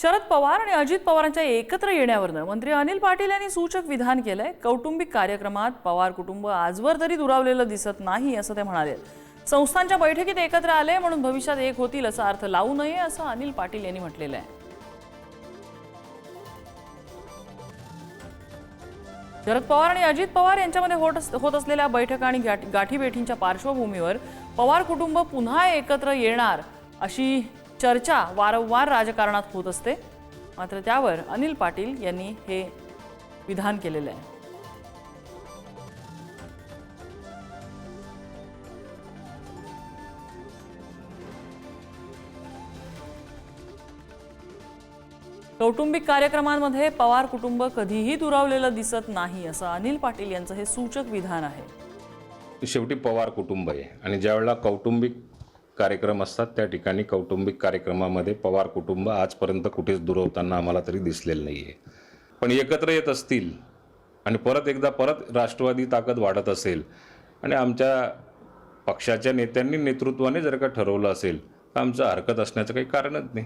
शरद पवार आणि अजित पवारांच्या एकत्र येण्यावरनं मंत्री अनिल पाटील यांनी सूचक विधान केलंय। कौटुंबिक कार्यक्रमात पवार कुटुंब आजवर तरी दुरावलेलं दिसत नाही असं ते म्हणाले। संस्थांच्या बैठकीत एकत्र आले म्हणून भविष्यात एक होतील असा अर्थ लावू नये असं अनिल पाटील यांनी म्हटलेलं आहे। शरद पवार आणि अजित पवार यांच्यामध्ये होत असलेल्या बैठका आणि गाठीभेटींच्या पार्श्वभूमीवर पवार कुटुंब पुन्हा एकत्र येणार अशी चर्चा वारंवार राजकारणात होत असते। मात्र त्यावर अनिल पाटील यांनी हे विधान केलेलं आहे। कौटुंबिक कार्यक्रमांमध्ये पवार कुटुंब कधीही दुरावलेलं दिसत नाही असं अनिल पाटील यांचं हे सूचक विधान आहे। शेवटी पवार कुटुंब आहे आणि ज्यावेळेला कौटुंबिक कार्यक्रम असतात त्या ठिकाणी कौटुंबिक कार्यक्रमामध्ये पवार कुटुंब आजपर्यंत कुठेच दुरावताना आम्हाला तरी दिसलेलं नाही आहे। पण एकत्र येत असतील आणि परत राष्ट्रवादी ताकद वाढत असेल आणि आमच्या पक्षाच्या नेत्यांनी नेतृत्वाने जर का ठरवलं असेल तर आमचं हरकत असण्याचं काही कारणच नाही।